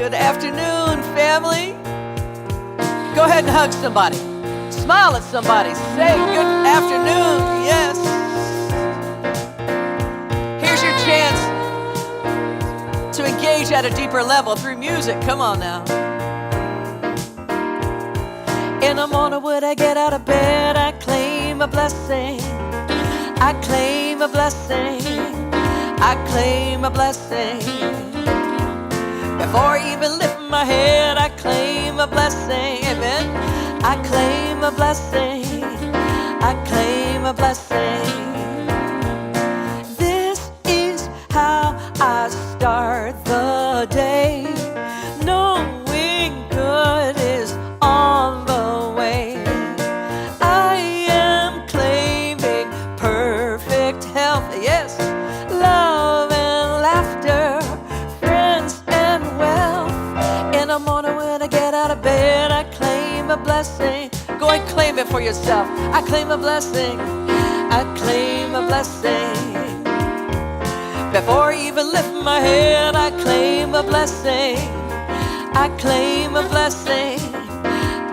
Good afternoon, family. Go ahead and hug somebody. Smile at somebody. Say good afternoon. Yes. Here's your chance to engage at a deeper level through music. Come on now. In the morning when I get out of bed, I claim a blessing. I claim a blessing. I claim a blessing. Before I even lift my head, I claim a blessing. Amen. I claim a blessing. I claim a blessing. This is how I start the day, knowing good is on the way. I am claiming perfect health. Yes. Love and laughter, friends and wealth. In the morning when I get out of bed, I claim a blessing. Go and claim it for yourself. I claim a blessing. I claim a blessing. Before I even lift my head, I claim a blessing. I claim a blessing.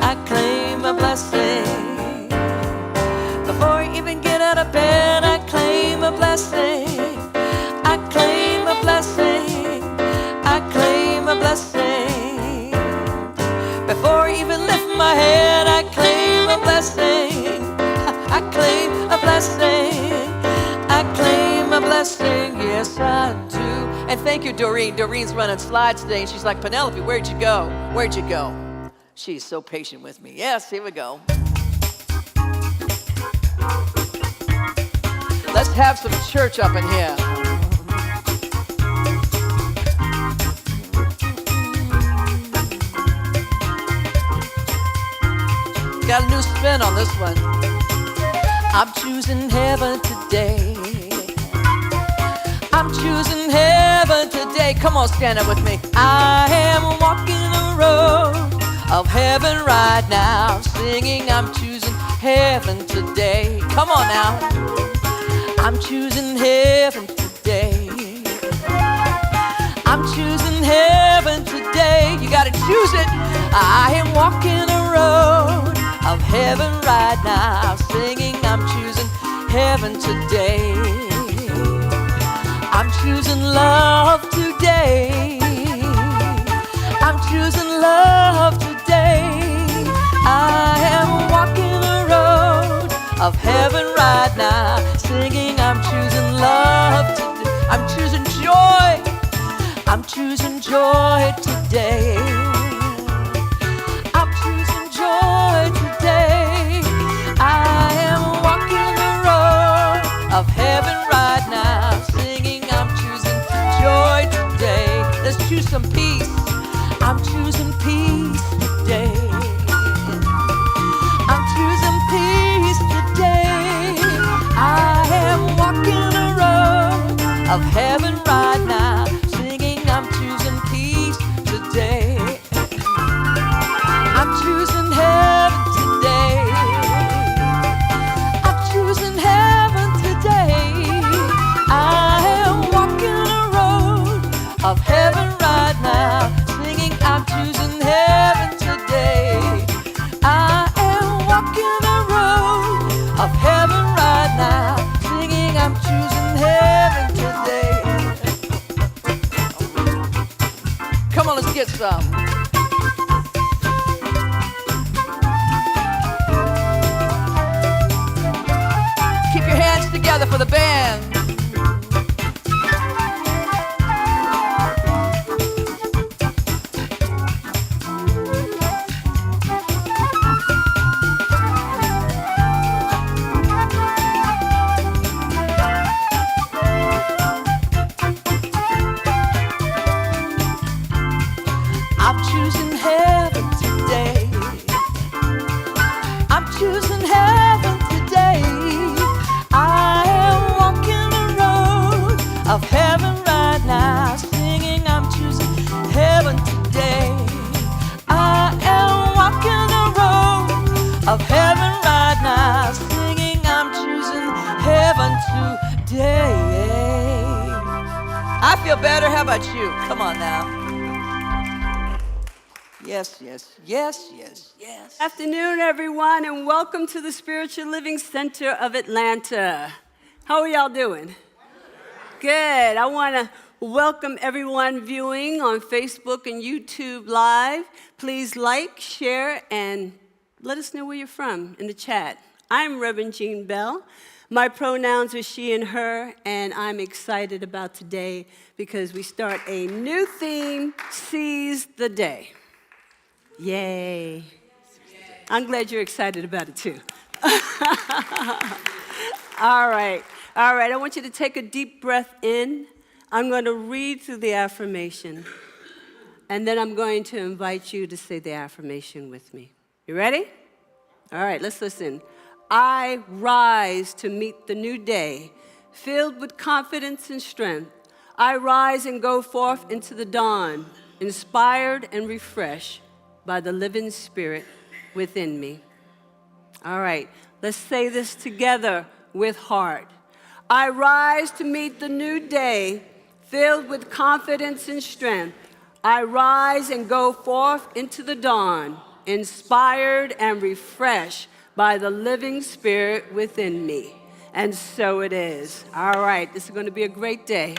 I claim a blessing. Before I even get out of bed, I claim a blessing. I claim a blessing. I claim a blessing. Before I even lift my head, I claim a blessing. I claim a blessing. I claim a blessing. Yes, I do. And thank you, Doreen. Doreen's running slides today, and she's like, Penelope, where'd you go? Where'd you go? She's so patient with me. Yes, here we go. Let's have some church up in here. Got a new spin on this one. I'm choosing heaven today. I'm choosing heaven today. Come on, stand up with me. I am walking the road of heaven right now, singing I'm choosing heaven today. Come on now. I'm choosing heaven today. I'm choosing heaven today. You gotta choose it. I am walking the road of heaven right now, singing I'm choosing heaven today. I'm choosing love today. I'm choosing love today. I am walking the road of heaven right now, singing I'm choosing love today. I'm choosing joy. I'm choosing joy today. I'm choosing joy today. I am walking the road of heaven right now, singing I'm choosing joy today. Let's choose some peace. I'm choosing peace today. I'm choosing peace today. I am walking the road of heaven right now, singing I'm choosing peace today. I'm choosing heaven today. I'm choosing heaven today. I am walking the road of heaven right now, singing I'm choosing heaven today. I am walking the road of heaven right now, singing I'm choosing heaven today. Come on, let's get some. Keep your hands together for the band. I'm choosing heaven today. I'm choosing heaven today. I am walking the road of heaven right now, singing I'm choosing heaven today. I am walking the road of heaven right now, singing I'm choosing heaven today. I feel better. How about you? Come on now. Yes, yes, yes, yes, yes. Afternoon, everyone, and welcome to the Spiritual Living Center of Atlanta. How are y'all doing? Good. I want to welcome everyone viewing on Facebook and YouTube Live. Please like, share, and let us know where you're from in the chat. I'm Reverend Jean Bell. My pronouns are she and her, and I'm excited about today because we start a new theme, Seize the Day. Yay. I'm glad you're excited about it too. All right. I want you to take a deep breath in. I'm going to read through the affirmation, and then I'm going to invite you to say the affirmation with me. You ready? All right, let's listen. I rise to meet the new day, filled with confidence and strength. I rise and go forth into the dawn, inspired and refreshed by the living spirit within me. All right, let's say this together with heart. I rise to meet the new day, filled with confidence and strength. I rise and go forth into the dawn, inspired and refreshed by the living spirit within me. And so it is. All right, this is going to be a great day.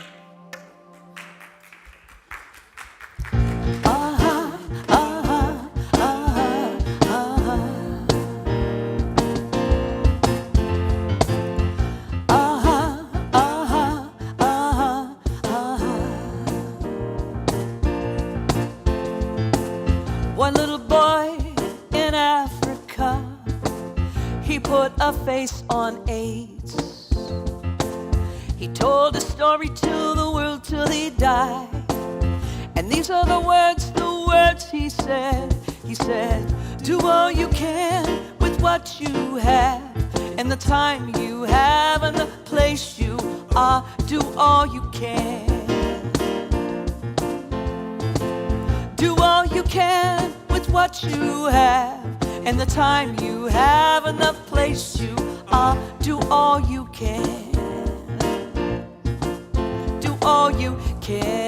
One little boy in Africa, he put a face on AIDS. He told a story to the world till he died. And these are the words he said. He said, do all you can with what you have, and the time you have and the place you are. Do all you can. Do all you can with what you have, and the time you have and the place you are. Do all you can. Do all you can.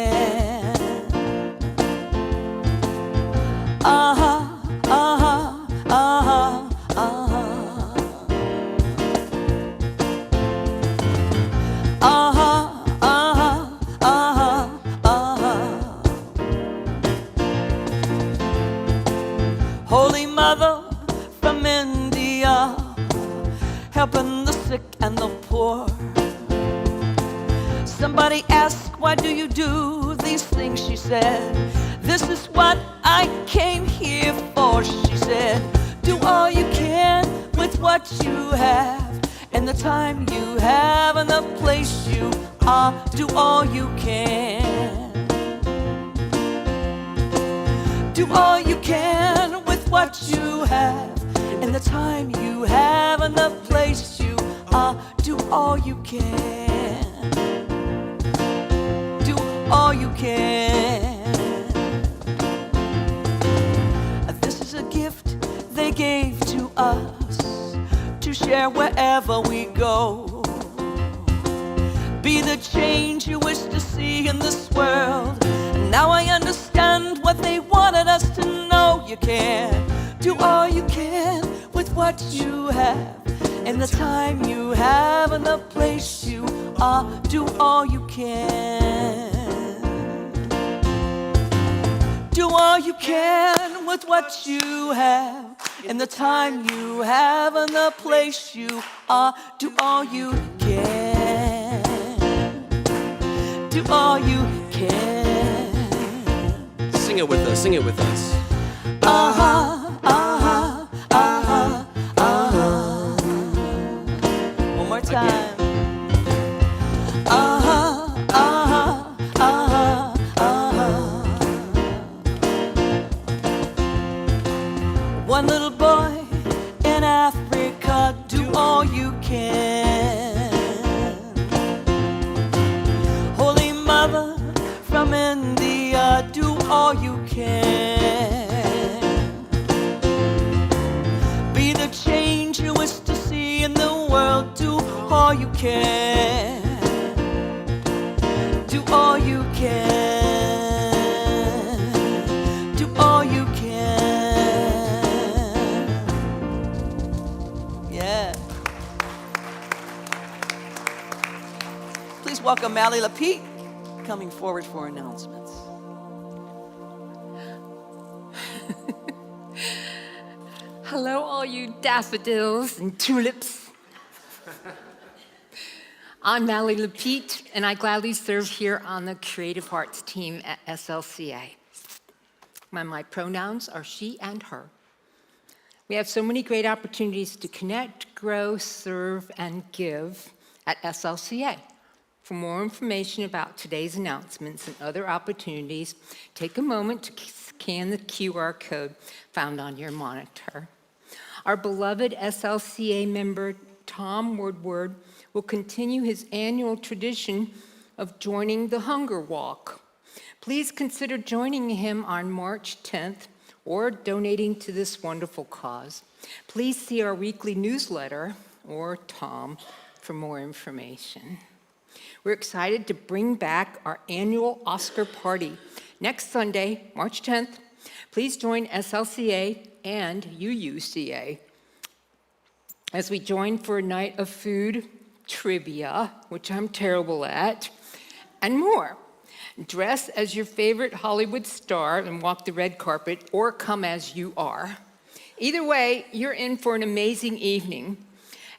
Holy Mother from India, helping the sick and the poor. Somebody asked, why do you do these things? She said, this is what I came here for. She said, do all you can with what you have, and the time you have and the place you are. Do all you can. Do all you can with what you have, and the time you have and the place you are. Do all you can. Do all you can. This is a gift they gave to us to share wherever we go. Be the change you wish to see in this world. And now I understand what they wanted us to know. You can do all you can with what you have, and the time you have and the place you are. Do all you can. Do all you can with what you have, and the time you have and the place you are. Do all you can. Do all you can. Sing it with us, sing it with us. One more time. One little boy in Africa, do all you can. Holy Mother from India, do all you can. Be the change you wish to see in the world. Do all you can. Do all you can. Do all you can. welcome Mally Lapitte coming forward for announcements. Hello, all you daffodils and tulips. I'm Mally Lapitte, and I gladly serve here on the Creative Arts team at SLCA. My pronouns are she and her. We have so many great opportunities to connect, grow, serve, and give at SLCA. For more information about today's announcements and other opportunities, take a moment to scan the QR code found on your monitor. Our beloved SLCA member, Tom Woodward, will continue his annual tradition of joining the Hunger Walk. Please consider joining him on March 10th or donating to this wonderful cause. Please see our weekly newsletter or Tom for more information. We're excited to bring back our annual Oscar party next Sunday, March 10th. Please join SLCA and UUCA as we join for a night of food, trivia, which I'm terrible at, and more. Dress as your favorite Hollywood star and walk the red carpet, or come as you are. Either way, you're in for an amazing evening.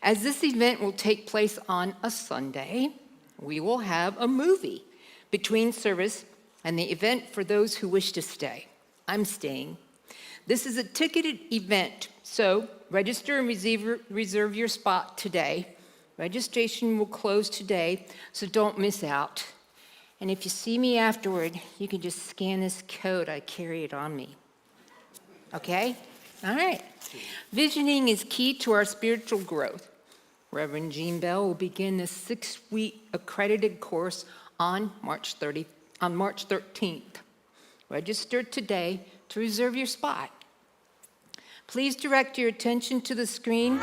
As this event will take place on a Sunday, we will have a movie between service and the event for those who wish to stay. I'm staying. This is a ticketed event, so register and reserve your spot today. Registration will close today, so don't miss out. And if you see me afterward, you can just scan this code. I carry it on me. Okay? All right. Visioning is key to our spiritual growth. Reverend Jean Bell will begin a 6-week accredited course on March 13th. Register today to reserve your spot. Please direct your attention to the screen.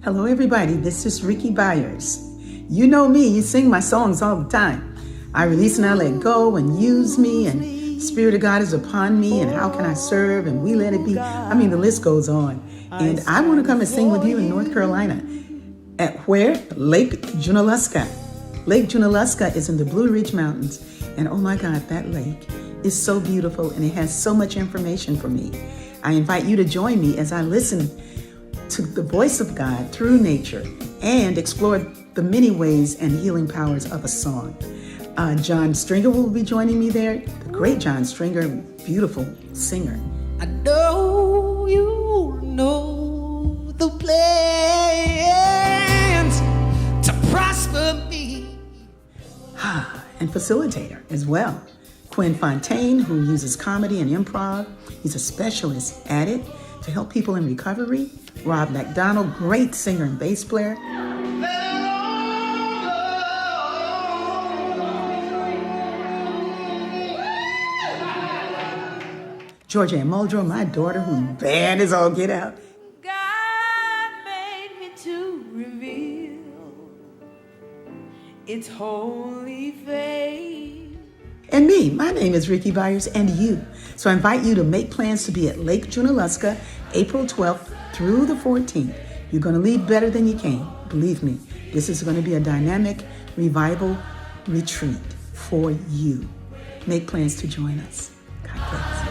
Hello, everybody. This is Ricky Byers. You know me, you sing my songs all the time. I release and I let go, and use me, and Spirit of God is upon me, and how can I serve, and we let it be. I mean, the list goes on. And I want to come and sing with you in North Carolina. At where? Lake Junaluska. Lake Junaluska is in the Blue Ridge Mountains. And oh my God, that lake is so beautiful, and it has so much information for me. I invite you to join me as I listen to the voice of God through nature and explore the many ways and healing powers of a song. John Stringer will be joining me there. The great John Stringer, beautiful singer. I know you know the plans to prosper me. And facilitator as well. Quinn Fontaine, who uses comedy and improv. He's a specialist at it to help people in recovery. Rob McDonald, great singer and bass player. Georgia and Muldrow, my daughter, who band is all get out. God made me to reveal its holy faith. And me, my name is Ricky Byers, and you. So I invite you to make plans to be at Lake Junaluska, April 12th through the 14th. You're going to leave better than you came. Believe me, this is going to be a dynamic revival retreat for you. Make plans to join us. God bless.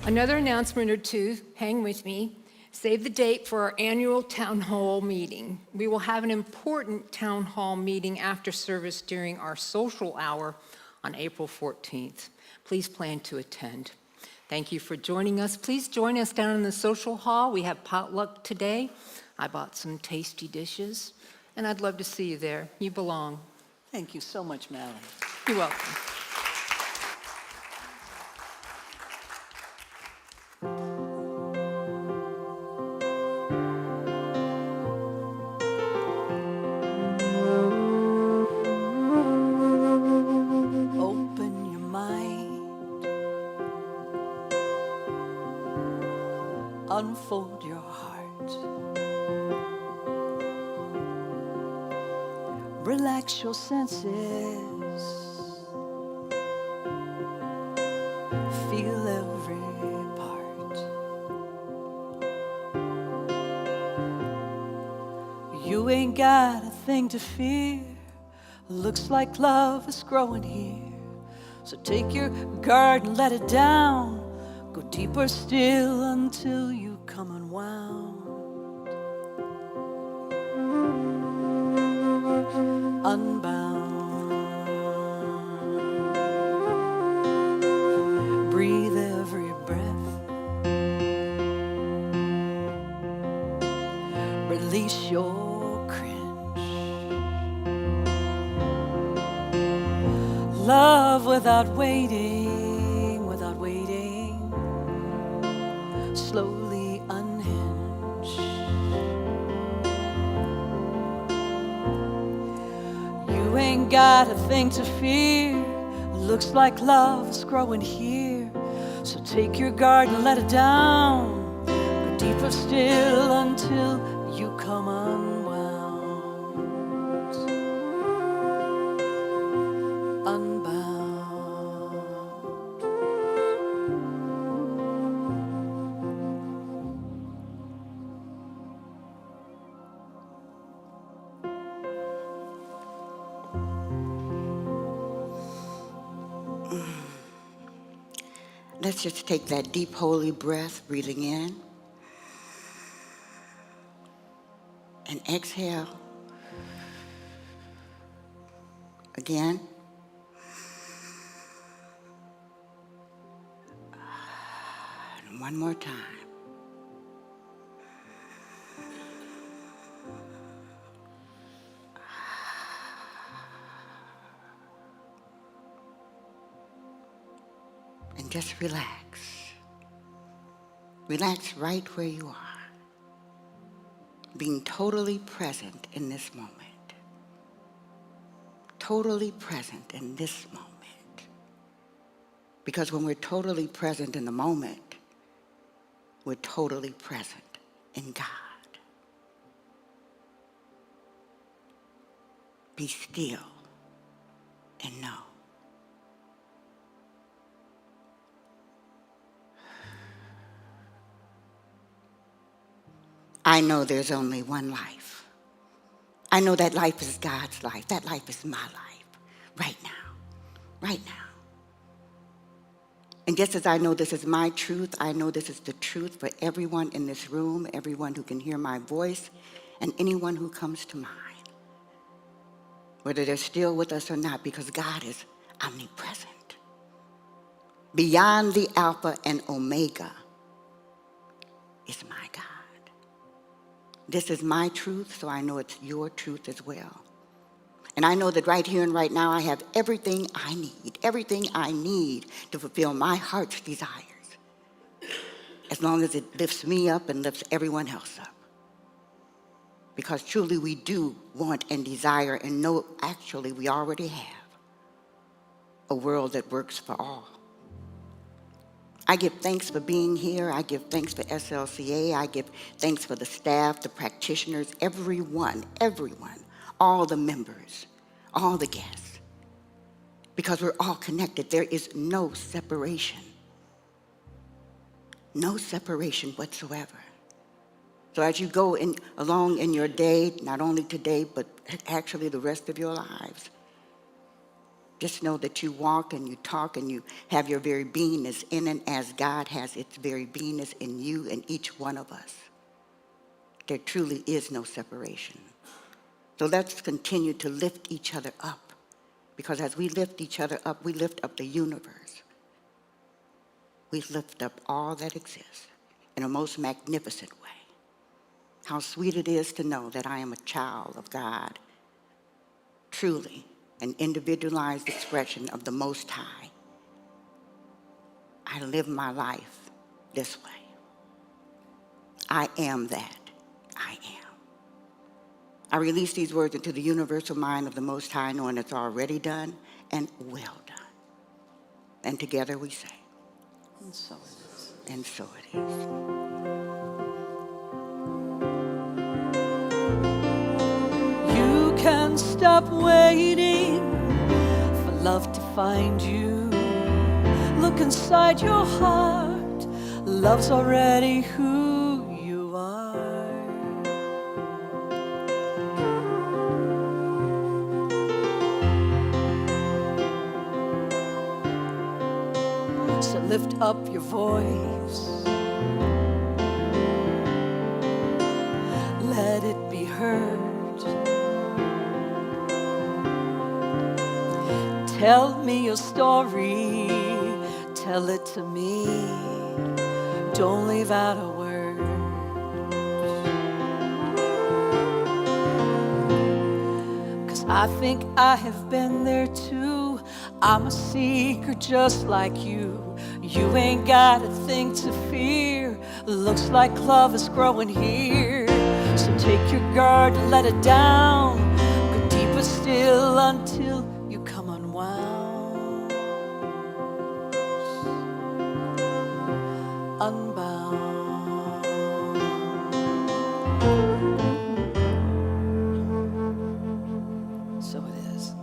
Another announcement or two, hang with me. Save the date for our annual town hall meeting. We will have an important town hall meeting after service during our social hour on April 14th. Please plan to attend. Thank you for joining us. Please join us down in the social hall. We have potluck today. I bought some tasty dishes, and I'd love to see you there. You belong. Thank you so much, Mally. You're welcome. unfold your heart. Relax your senses. Feel every part. You ain't got a thing to fear. Looks like love is growing here. So take your guard and let it down. Go deeper still until you come unwound. Unbound. Breathe every breath. Release your cringe. Love without waiting, without waiting. Slowly unhinge. You ain't got a thing to fear. Looks like love is growing here. So take your guard and let it down. Go deeper still until you come unwound. Unbound. Let's just take that deep, holy breath, breathing in. And exhale. Again. And one more time. And just relax. Relax right where you are. Being totally present in this moment. Totally present in this moment. Because when we're totally present in the moment, we're totally present in God. Be still and know. I know there's only one life. I know that life is God's life. That life is my life. Right now. Right now. And just as I know this is my truth, I know this is the truth for everyone in this room, everyone who can hear my voice, and anyone who comes to mind. Whether they're still with us or not, because God is omnipresent. Beyond the Alpha and Omega is my God. This is my truth, so I know it's your truth as well. And I know that right here and right now I have everything I need to fulfill my heart's desires, as long as it lifts me up and lifts everyone else up. Because truly we do want and desire and know actually we already have a world that works for all. I give thanks for being here. I give thanks for SLCA. I give thanks for the staff, the practitioners, everyone, all the members, all the guests. Because we're all connected. There is no separation. No separation whatsoever. So as you go along in your day, not only today, but actually the rest of your lives, just know that you walk and you talk and you have your very beingness in and as God has its very beingness in you and each one of us. There truly is no separation. So let's continue to lift each other up, because as we lift each other up, we lift up the universe. We lift up all that exists in a most magnificent way. How sweet it is to know that I am a child of God, truly an individualized expression of the Most High. I live my life this way. I am that. I am. I release these words into the universal mind of the Most High, knowing it's already done and well done. And together we say, And so it is. and so it is. wouldn't stop waiting for love to find you. Look inside your heart, love's already who you are. So lift up your voice, let it be heard. Tell me your story, tell it to me, don't leave out a word. 'Cause I think I have been there too. I'm a seeker just like you. You ain't got a thing to fear. Looks like love is growing here. So take your guard and let it down. Go deeper still until you come unwound, unbound. So it is.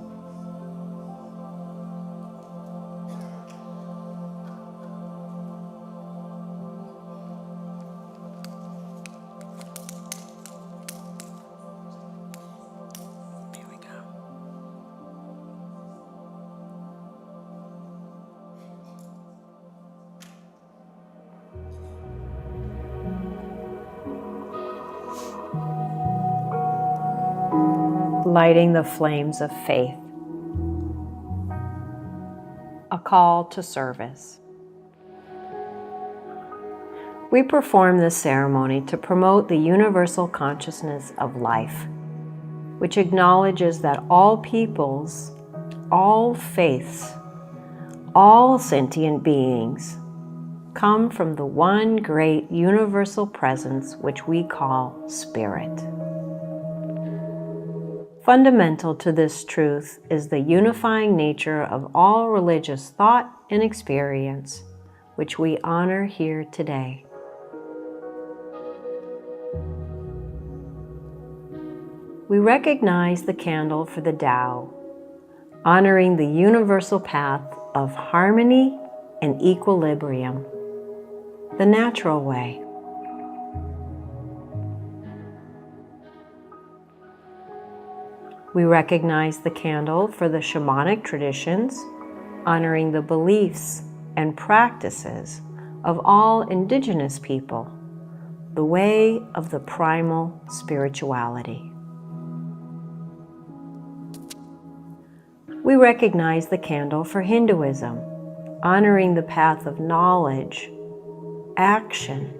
Here we go. Lighting the flames of faith. A call to service. We perform this ceremony to promote the universal consciousness of life, which acknowledges that all peoples, all faiths, all sentient beings come from the one great universal presence which we call Spirit. Fundamental to this truth is the unifying nature of all religious thought and experience, which we honor here today. We recognize the candle for the Tao, honoring the universal path of harmony and equilibrium, the natural way. We recognize the candle for the shamanic traditions, honoring the beliefs and practices of all indigenous people, the way of the primal spirituality. We recognize the candle for Hinduism, honoring the path of knowledge, action,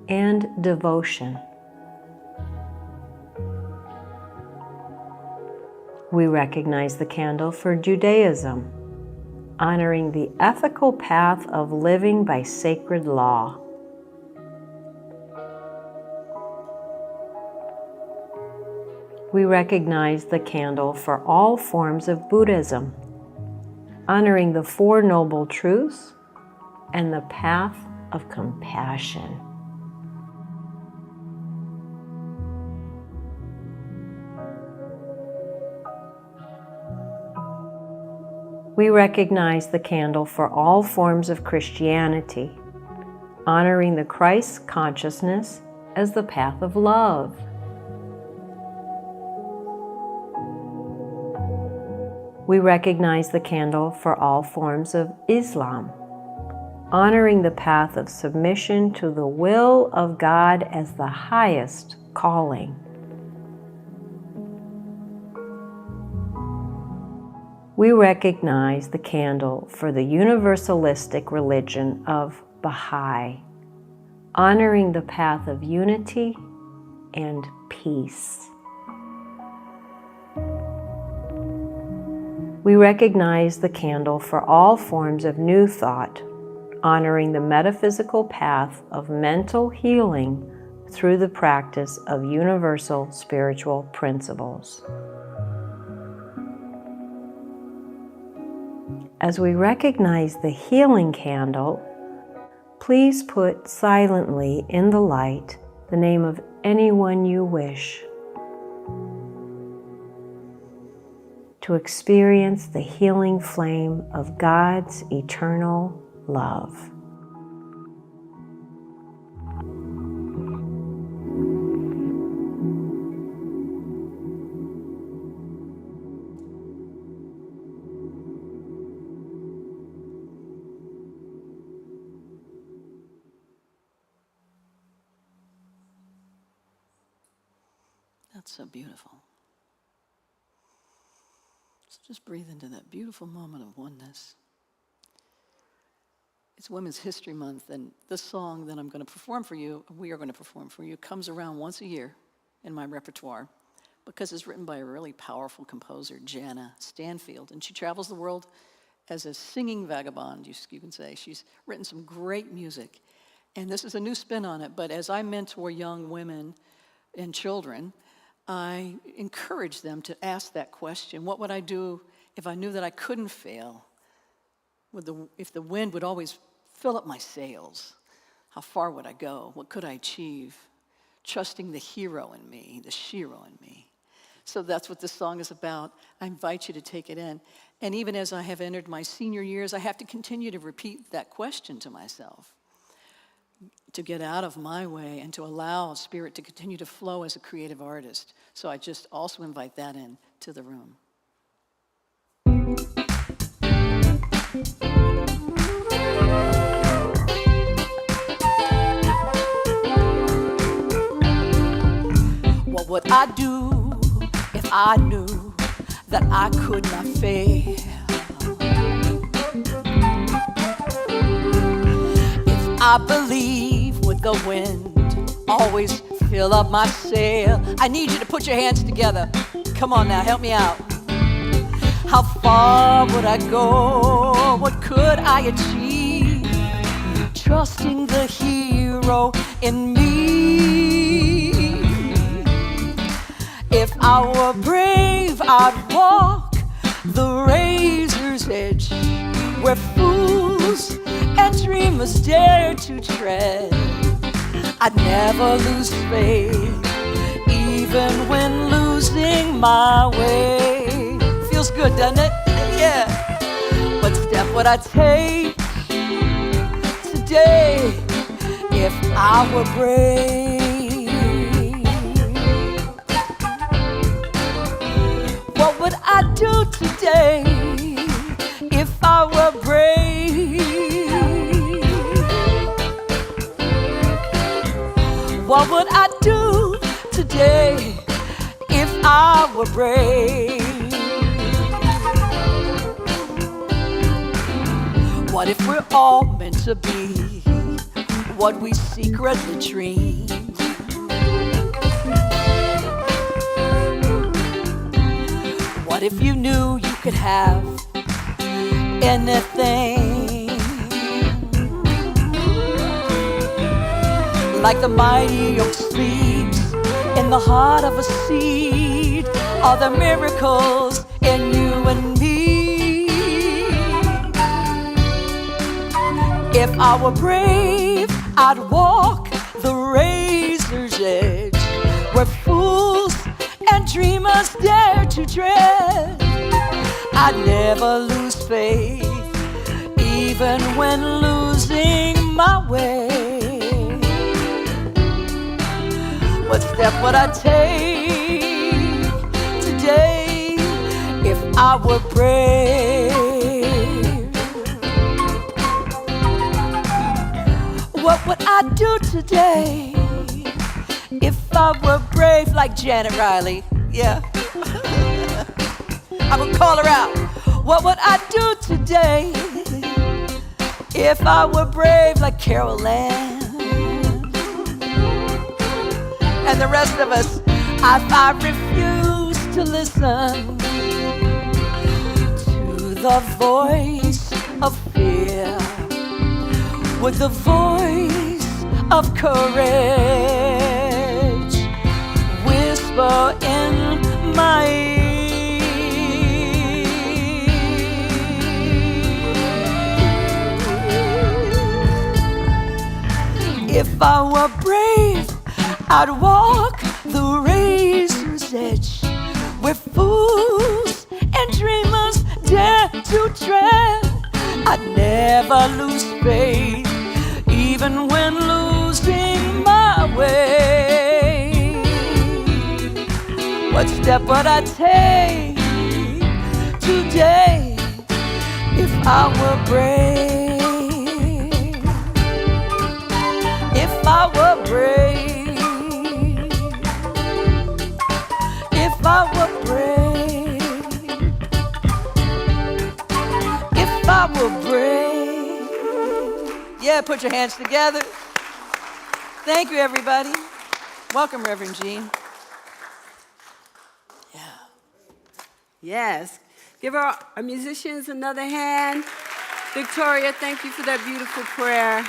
and devotion. We recognize the candle for Judaism, honoring the ethical path of living by sacred law. We recognize the candle for all forms of Buddhism, honoring the Four Noble Truths and the path of compassion. We recognize the candle for all forms of Christianity, honoring the Christ consciousness as the path of love. We recognize the candle for all forms of Islam, honoring the path of submission to the will of God as the highest calling. We recognize the candle for the universalistic religion of Baha'i, honoring the path of unity and peace. We recognize the candle for all forms of New Thought, honoring the metaphysical path of mental healing through the practice of universal spiritual principles. As we recognize the healing candle, please put silently in the light the name of anyone you wish. to experience the healing flame of God's eternal love. That's so beautiful. So just breathe into that beautiful moment of oneness. It's Women's History Month, and this song that I'm going to perform for you, we are going to perform for you, comes around once a year in my repertoire because it's written by a really powerful composer, Jana Stanfield, and she travels the world as a singing vagabond, you can say. She's written some great music, and this is a new spin on it, but as I mentor young women and children, I encourage them to ask that question: what would I do if I knew that I couldn't fail? If the wind would always fill up my sails, how far would I go? What could I achieve? Trusting the hero in me, the shiro in me. So that's what this song is about. I invite you to take it in. And even as I have entered my senior years, I have to continue to repeat that question to myself, to get out of my way and to allow Spirit to continue to flow as a creative artist. So I just also invite that in to the room. What would I do if I knew that I could not fail? If I believe with the wind always fill up my sail. I need you to put your hands together. Come on now, help me out. How far would I go? What could I achieve? Trusting the hero in me. If I were brave, I'd walk the razor's edge, where fools and dreamers dare to tread. I'd never lose faith, even when losing my way. Feels good, doesn't it? Yeah. What step would I take today if I were brave? What would I do today if I were brave? What would I do today if I were brave? What if we're all meant to be what we secretly dream? What if you knew you could have anything? Like the mighty oak sleeps in the heart of a seed, are the miracles in you and me. If I were brave, I'd walk the razor's edge, where fools and dreamers dare to tread. I'd never lose faith, even when losing my way. What step would I take today if I were brave? What would I do today if I were brave like Janet Riley? Yeah. I would call her out. What would I do today if I were brave like Carol Ann? And the rest of us, I refuse to listen to the voice of fear with the voice of courage. Whisper in my ear. If I were brave, I'd walk the razor's edge, where fools and dreamers I'd never lose faith, even when losing my way. What step would I take today if I were brave? If I were brave, if I were brave, if I were brave. Yeah, put your hands together. Thank you, everybody. Welcome, Reverend Jean. Yes. Give our musicians another hand. Victoria, thank you for that beautiful prayer.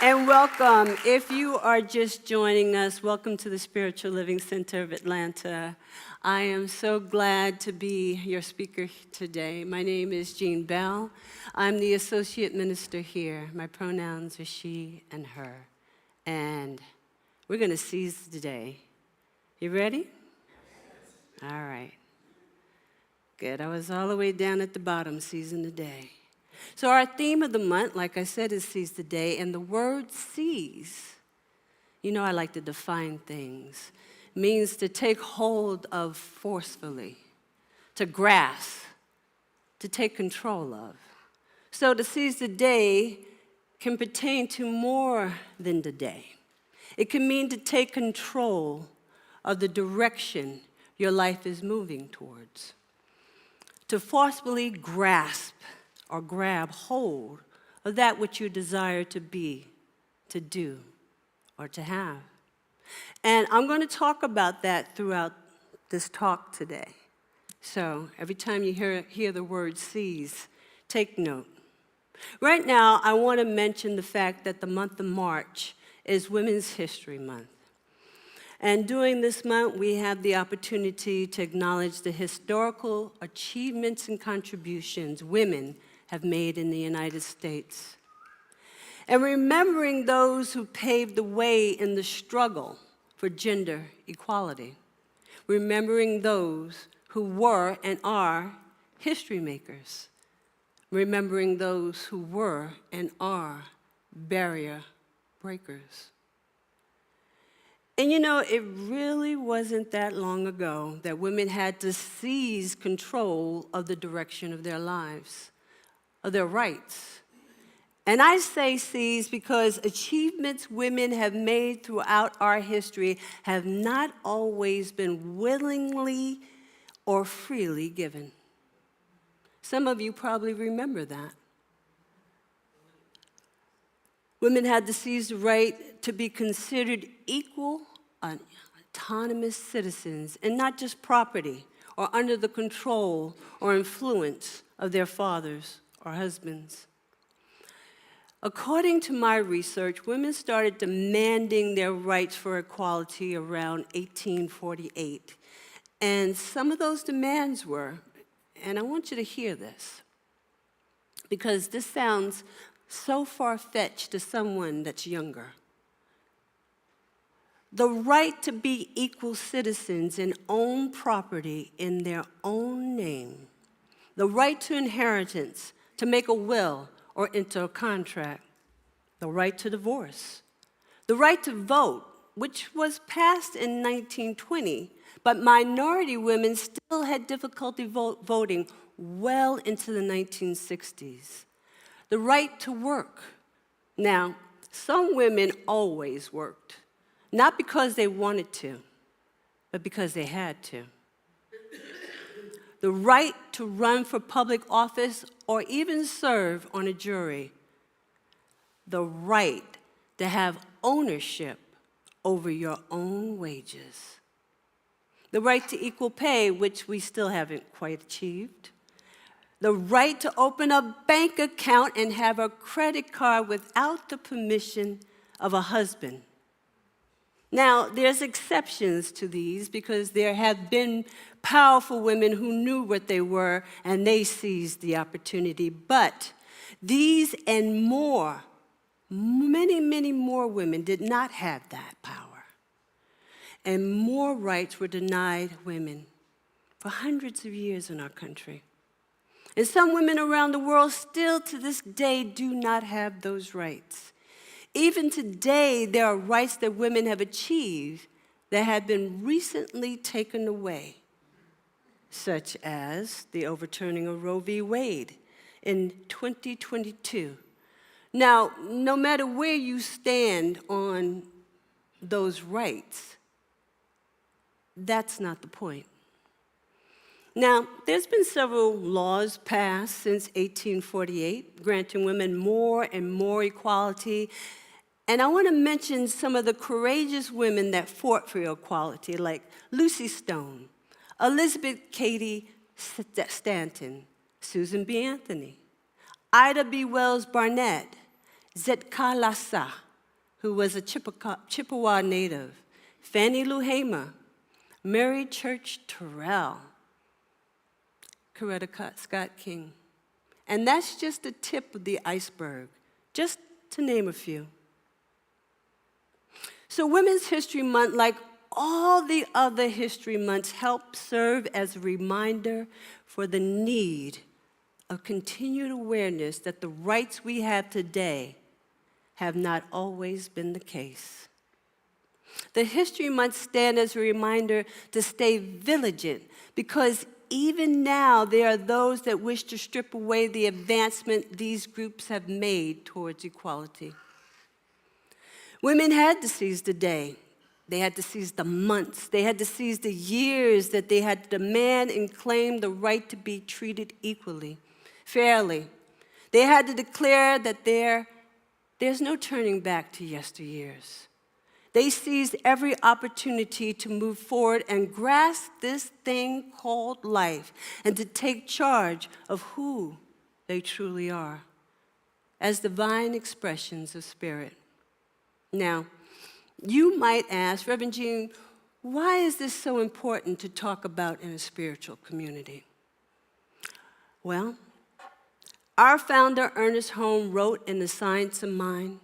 And welcome. If you are just joining us, welcome to the Spiritual Living Center of Atlanta. I am so glad to be your speaker today. My name is Jean Bell. I'm the associate minister here. My pronouns are she and her. And we're going to seize the day. You ready? All right. Good. I was all the way down at the bottom, seizing the day. So our theme of the month, like I said, is seize the day. And the word seize, you know I like to define things, means to take hold of forcefully, to grasp, to take control of. So to seize the day can pertain to more than the day. It can mean to take control of the direction your life is moving towards. To forcefully grasp or grab hold of that which you desire to be, to do, or to have. And I'm going to talk about that throughout this talk today. So every time you hear the word seize, take note. Right now, I want to mention the fact that the month of March is Women's History Month. And during this month, we have the opportunity to acknowledge the historical achievements and contributions women have made in the United States. And remembering those who paved the way in the struggle for gender equality. Remembering those who were and are history makers. Remembering those who were and are barrier breakers. And you know, it really wasn't that long ago that women had to seize control of the direction of their lives, of their rights. And I say seize because achievements women have made throughout our history have not always been willingly or freely given. Some of you probably remember that. Women had to seize the right to be considered equal, autonomous citizens, and not just property or under the control or influence of their fathers or husbands. According to my research, women started demanding their rights for equality around 1848. And some of those demands were, and I want you to hear this, because this sounds so far-fetched to someone that's younger. The right to be equal citizens and own property in their own name. The right to inheritance, to make a will or enter a contract. The right to divorce. The right to vote, which was passed in 1920, but minority women still had difficulty voting well into the 1960s. The right to work. Now, some women always worked, not because they wanted to, but because they had to. The right to run for public office or even serve on a jury. The right to have ownership over your own wages. The right to equal pay, which we still haven't quite achieved. The right to open a bank account and have a credit card without the permission of a husband. Now, there's exceptions to these because there have been powerful women who knew what they were and they seized the opportunity. But these and more, many, many more women did not have that power. And more rights were denied women for hundreds of years in our country. And some women around the world still to this day do not have those rights. Even today, there are rights that women have achieved that have been recently taken away, such as the overturning of Roe v. Wade in 2022. Now, no matter where you stand on those rights, that's not the point. Now, there's been several laws passed since 1848, granting women more and more equality. And I want to mention some of the courageous women that fought for equality, like Lucy Stone, Elizabeth Cady Stanton, Susan B. Anthony, Ida B. Wells Barnett, Zetka Lassa, who was a Chippewa native, Fannie Lou Hamer, Mary Church Terrell, Coretta Scott King. And that's just the tip of the iceberg, just to name a few. So Women's History Month, like all the other history months, help serve as a reminder for the need of continued awareness that the rights we have today have not always been the case. The History Months stand as a reminder to stay vigilant, because even now there are those that wish to strip away the advancement these groups have made towards equality. Women had to seize the day. They had to seize the months. They had to seize the years that they had to demand and claim the right to be treated equally, fairly. They had to declare that there's no turning back to yesteryears. They seized every opportunity to move forward and grasp this thing called life and to take charge of who they truly are as divine expressions of spirit. Now, you might ask, Reverend Jean, why is this so important to talk about in a spiritual community? Well, our founder, Ernest Holmes, wrote in The Science of Mind,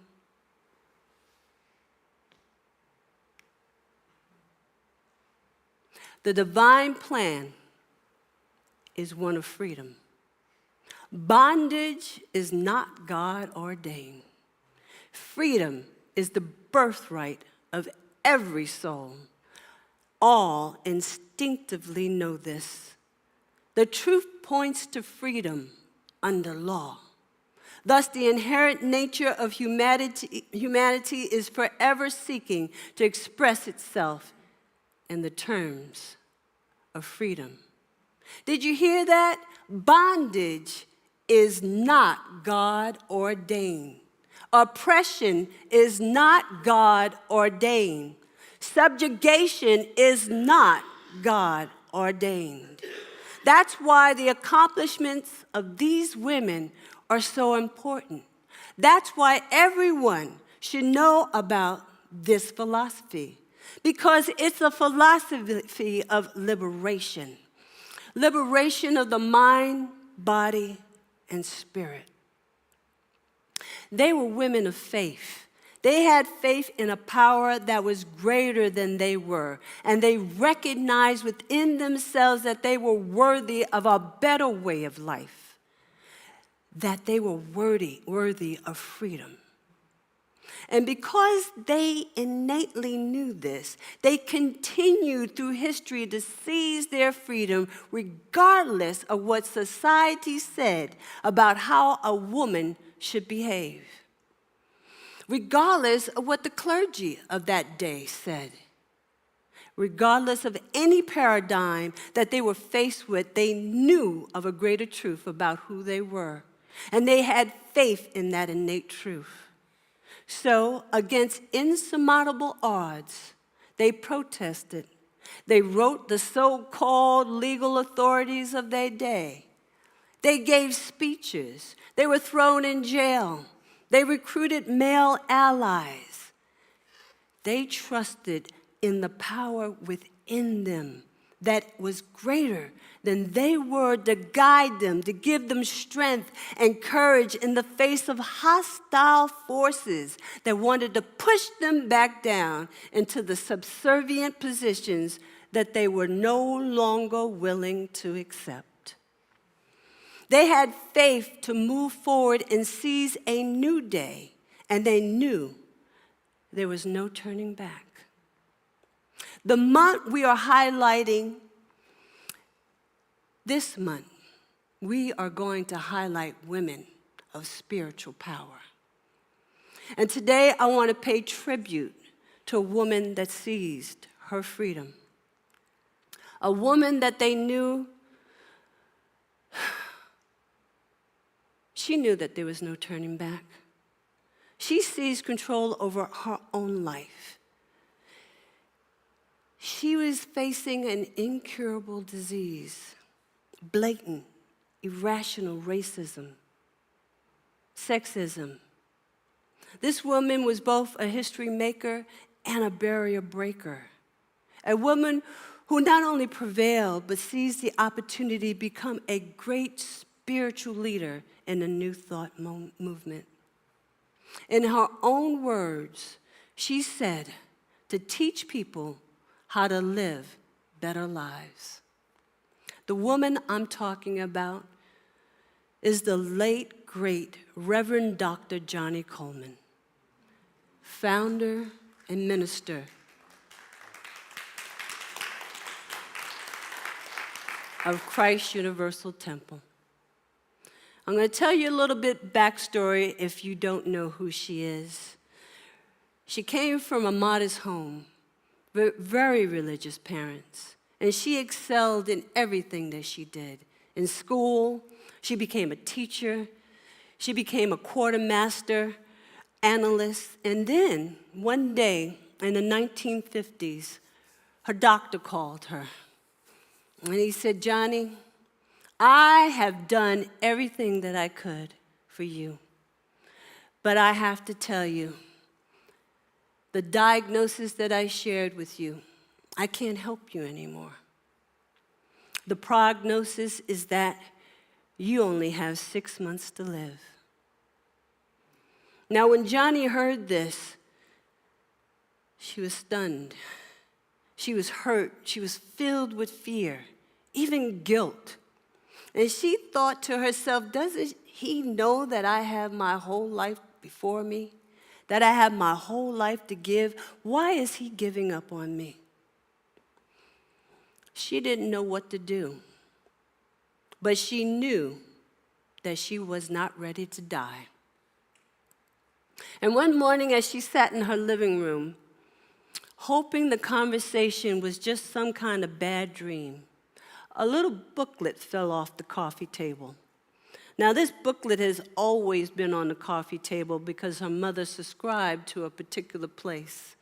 the divine plan is one of freedom. Bondage is not God ordained. Freedom is the birthright of every soul. All instinctively know this. The truth points to freedom under law. Thus, the inherent nature of humanity is forever seeking to express itself in the terms of freedom. Did you hear that? Bondage is not God ordained. Oppression is not God ordained. Subjugation is not God ordained. That's why the accomplishments of these women are so important. That's why everyone should know about this philosophy, because it's a philosophy of liberation. Liberation of the mind, body, and spirit. They were women of faith. They had faith in a power that was greater than they were, and they recognized within themselves that they were worthy of a better way of life, that they were worthy of freedom. And because they innately knew this, they continued through history to seize their freedom regardless of what society said about how a woman should behave, regardless of what the clergy of that day said. Regardless of any paradigm that they were faced with, they knew of a greater truth about who they were, and they had faith in that innate truth. So, against insurmountable odds, they protested. They wrote the so-called legal authorities of their day. They gave speeches. They were thrown in jail. They recruited male allies. They trusted in the power within them that was greater than they were to guide them, to give them strength and courage in the face of hostile forces that wanted to push them back down into the subservient positions that they were no longer willing to accept. They had faith to move forward and seize a new day, and they knew there was no turning back. The month we are highlighting this month, we are going to highlight women of spiritual power. And today I want to pay tribute to a woman that seized her freedom. A woman that they knew, she knew that there was no turning back. She seized control over her own life. She was facing an incurable disease, blatant, irrational racism, sexism. This woman was both a history maker and a barrier breaker. A woman who not only prevailed, but seized the opportunity to become a great spiritual leader in the New Thought movement. In her own words, she said, to teach people how to live better lives. The woman I'm talking about is the late, great Reverend Dr. Johnnie Colemon, founder and minister of Christ Universal Temple. I'm going to tell you a little bit backstory if you don't know who she is. She came from a modest home, very religious parents, and she excelled in everything that she did. In school, she became a teacher, she became a quartermaster, analyst, and then one day in the 1950s, her doctor called her, and he said, Johnnie, I have done everything that I could for you, but I have to tell you, the diagnosis that I shared with you, I can't help you anymore. The prognosis is that you only have 6 months to live. Now, when Johnnie heard this, she was stunned. She was hurt. She was filled with fear, even guilt. And she thought to herself, doesn't he know that I have my whole life before me? That I have my whole life to give? Why is he giving up on me? She didn't know what to do, but she knew that she was not ready to die. And one morning as she sat in her living room, hoping the conversation was just some kind of bad dream, a little booklet fell off the coffee table. Now, this booklet has always been on the coffee table because her mother subscribed to a particular place.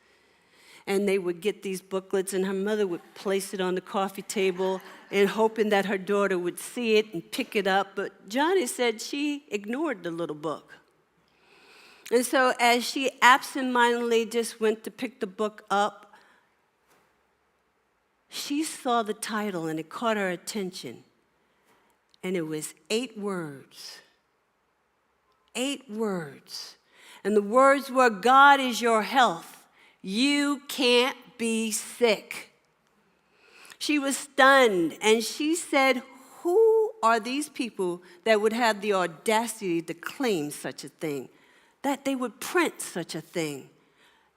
And they would get these booklets, and her mother would place it on the coffee table and hoping that her daughter would see it and pick it up. But Johnnie said she ignored the little book. And so as she absentmindedly just went to pick the book up, she saw the title, and it caught her attention. And it was 8 words. 8 words. And the words were, God is your health. You can't be sick. She was stunned, and she said, who are these people that would have the audacity to claim such a thing, that they would print such a thing?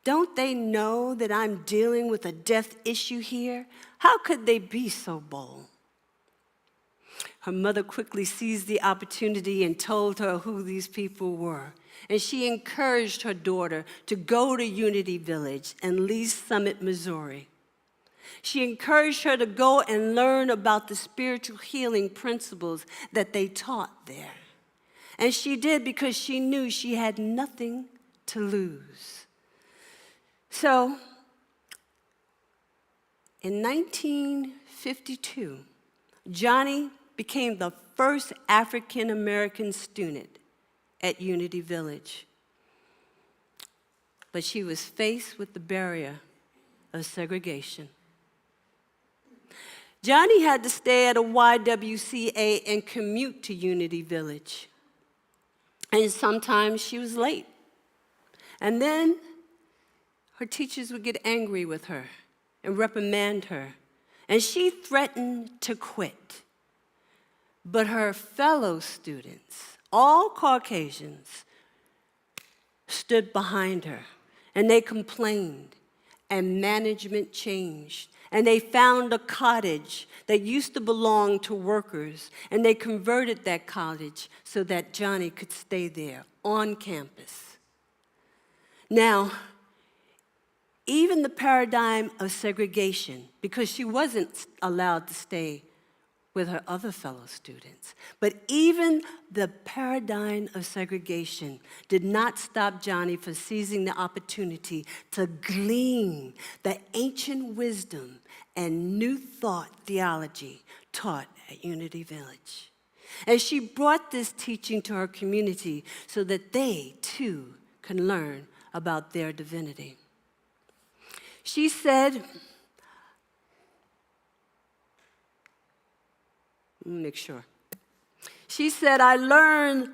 Don't they know that I'm dealing with a death issue here? How could they be so bold? Her mother quickly seized the opportunity and told her who these people were. And she encouraged her daughter to go to Unity Village in Lee Summit, Missouri. She encouraged her to go and learn about the spiritual healing principles that they taught there. And she did because she knew she had nothing to lose. So, in 1952, Johnnie became the first African-American student at Unity Village. But she was faced with the barrier of segregation. Johnnie had to stay at a YWCA and commute to Unity Village. And sometimes she was late. And then her teachers would get angry with her and reprimand her. And she threatened to quit. But her fellow students, all Caucasians, stood behind her, and they complained, and management changed. And they found a cottage that used to belong to workers, and they converted that cottage so that Johnny could stay there on campus. Now, even the paradigm of segregation, because she wasn't allowed to stay with her other fellow students, but even the paradigm of segregation did not stop Johnny from seizing the opportunity to glean the ancient wisdom and new thought theology taught at Unity Village. And she brought this teaching to her community so that they, too, can learn about their divinity. She said, let me make sure. She said, I learned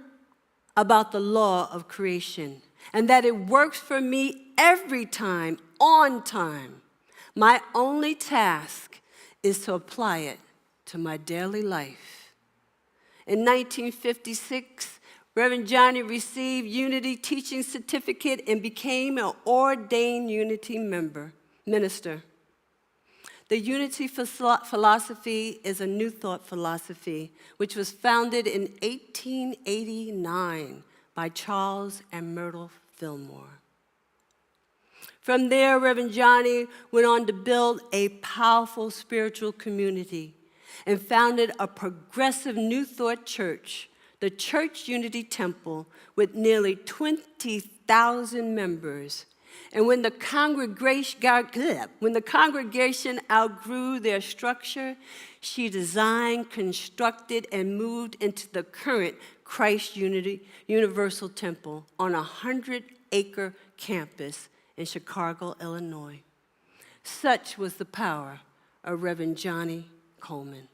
about the law of creation and that it works for me every time, on time. My only task is to apply it to my daily life. In 1956, Reverend Johnny received Unity Teaching Certificate and became an ordained Unity minister. The Unity philosophy is a New Thought philosophy, which was founded in 1889 by Charles and Myrtle Fillmore. From there, Reverend Johnny went on to build a powerful spiritual community and founded a progressive New Thought church, the Church Unity Temple, with nearly 20,000 members. And when the congregation outgrew their structure, she designed, constructed, and moved into the current Christ Unity Universal Temple on a 100-acre campus in Chicago, Illinois. Such was the power of Reverend Johnny Coleman.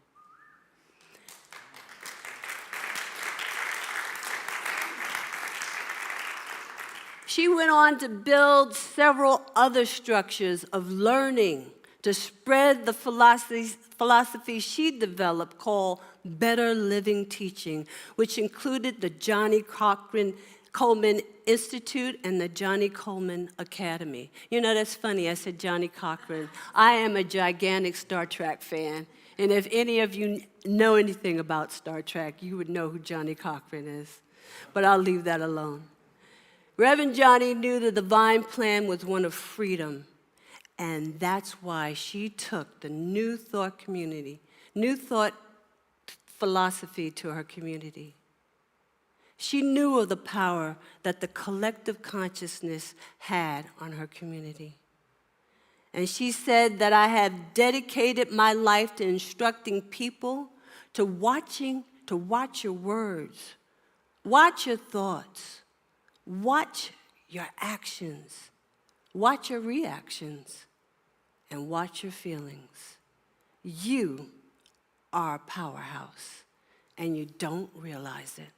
She went on to build several other structures of learning to spread the philosophy she developed called Better Living Teaching, which included the Johnny Coleman Institute and the Johnny Coleman Academy. You know, that's funny, I said Johnny Cochran. I am a gigantic Star Trek fan, and if any of you know anything about Star Trek, you would know who Johnny Cochran is. But I'll leave that alone. Reverend Johnny knew the divine plan was one of freedom, and that's why she took the New Thought philosophy to her community. She knew of the power that the collective consciousness had on her community. And she said that I have dedicated my life to instructing people, to watch your words, watch your thoughts, watch your actions, watch your reactions, and watch your feelings. You are a powerhouse, and you don't realize it.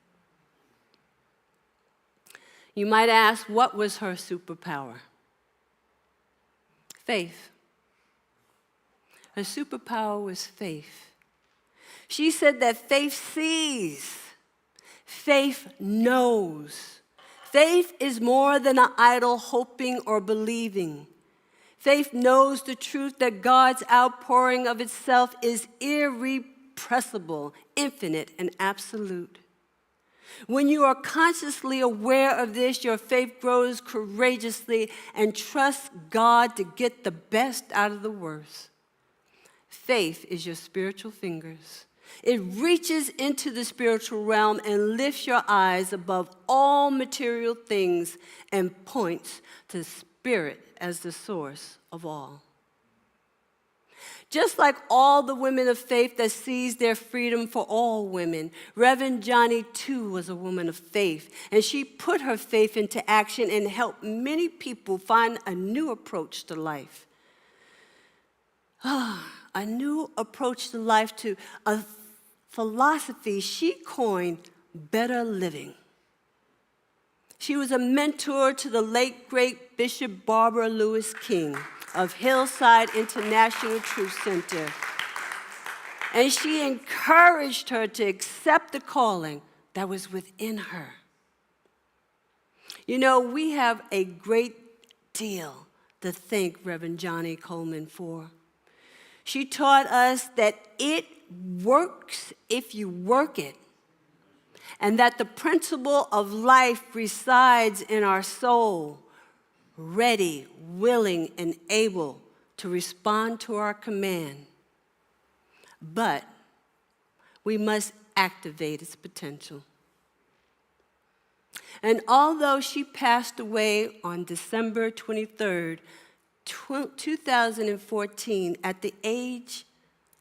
You might ask, what was her superpower? Faith. Her superpower was faith. She said that faith sees, faith knows. Faith is more than an idle hoping or believing. Faith knows the truth that God's outpouring of itself is irrepressible, infinite, and absolute. When you are consciously aware of this, your faith grows courageously and trusts God to get the best out of the worst. Faith is your spiritual fingers. It reaches into the spiritual realm and lifts your eyes above all material things and points to spirit as the source of all. Just like all the women of faith that seized their freedom for all women, Reverend Johnny, too, was a woman of faith, and she put her faith into action and helped many people find a new approach to life. A new approach to life, to a philosophy she coined better living. She was a mentor to the late, great Bishop Barbara Lewis King of Hillside International Truth Center. And she encouraged her to accept the calling that was within her. You know, we have a great deal to thank Reverend Johnny Coleman for. She taught us that it works if you work it, and that the principle of life resides in our soul, ready, willing, and able to respond to our command. But we must activate its potential. And although she passed away on December 23rd, 2014, at the age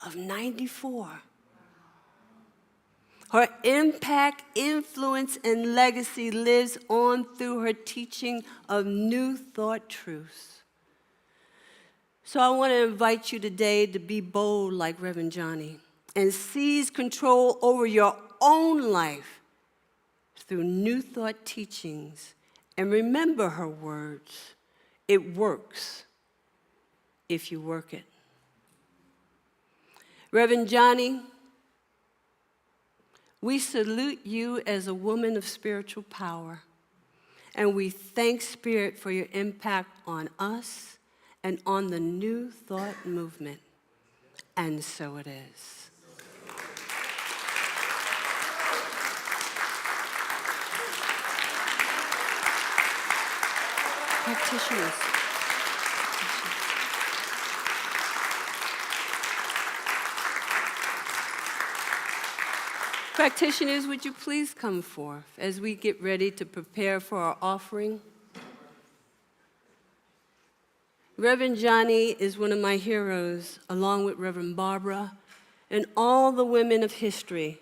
of 94, her impact, influence, and legacy lives on through her teaching of New Thought truths. So I want to invite you today to be bold like Reverend Johnny and seize control over your own life through New Thought teachings. And remember her words, it works if you work it. Reverend Johnny, we salute you as a woman of spiritual power, and we thank Spirit for your impact on us and on the New Thought movement. And so it is. Practitioners. Practitioners, would you please come forth as we get ready to prepare for our offering? Reverend Johnny is one of my heroes, along with Reverend Barbara and all the women of history.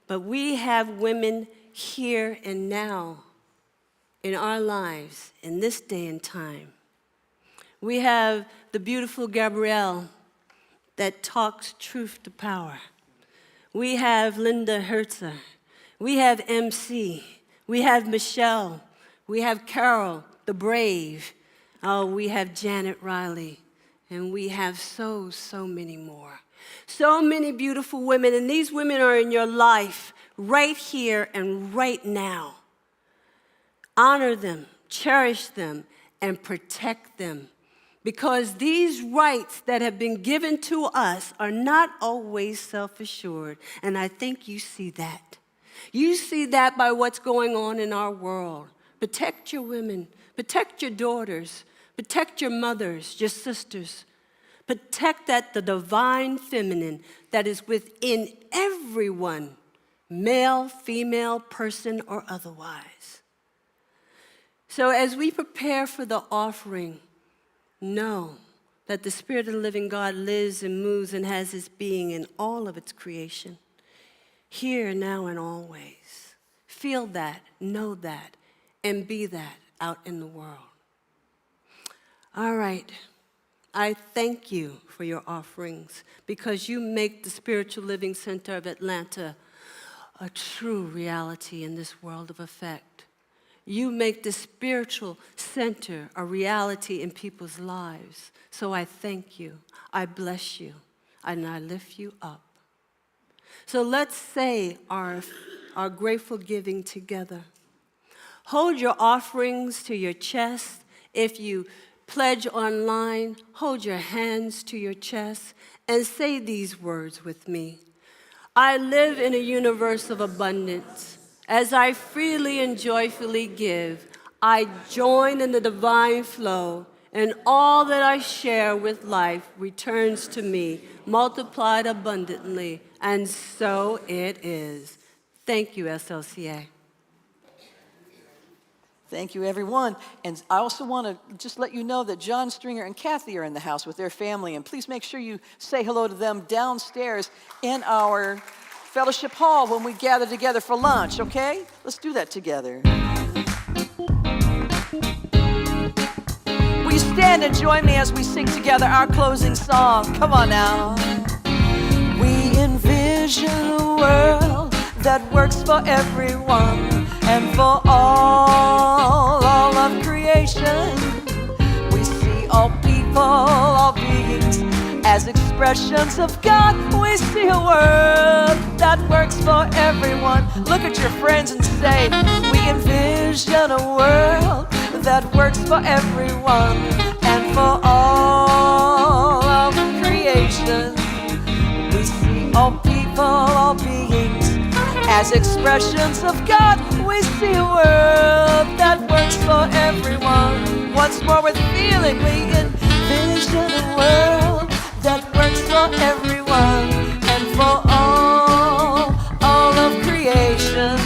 But we have women here and now in our lives, in this day and time. We have the beautiful Gabrielle that talks truth to power. We have Linda Hertzer. We have MC. We have Michelle. We have Carol, the brave. Oh, we have Janet Riley. And we have so many more. So many beautiful women. And these women are in your life right here and right now. Honor them, cherish them, and protect them. Because these rights that have been given to us are not always self-assured. And I think you see that. You see that by what's going on in our world. Protect your women. Protect your daughters. Protect your mothers, your sisters. Protect the divine feminine that is within everyone, male, female, person, or otherwise. So as we prepare for the offering, know that the Spirit of the living God lives and moves and has its being in all of its creation, here, now, and always. Feel that, know that, and be that out in the world. All right. I thank you for your offerings because you make the Spiritual Living Center of Atlanta a true reality in this world of effect. You make the spiritual center a reality in people's lives. So I thank you, I bless you, and I lift you up. So let's say our grateful giving together. Hold your offerings to your chest. If you pledge online, hold your hands to your chest and say these words with me. I live in a universe of abundance. As I freely and joyfully give, I join in the divine flow, and all that I share with life returns to me, multiplied abundantly, and so it is. Thank you, SLCA. Thank you, everyone. And I also want to just let you know that John Stringer and Kathy are in the house with their family, and please make sure you say hello to them downstairs in our fellowship hall when we gather together for lunch, okay? Let's do that together. Will you stand and join me as we sing together our closing song? Come on now. We envision a world that works for everyone and for all of creation. We see all people, all beings as expressed expressions of God, we see a world that works for everyone. Look at your friends and say, we envision a world that works for everyone and for all of creation. We see all people, all beings as expressions of God. We see a world that works for everyone. Once more with feeling, we envision a world that works for everyone and for all of creation.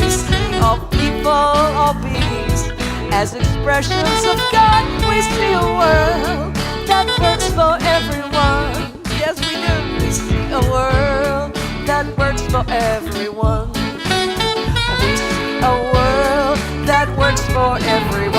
We see all people, all beings as expressions of God. We see a world that works for everyone. Yes, we do. We see a world that works for everyone. We see a world that works for everyone.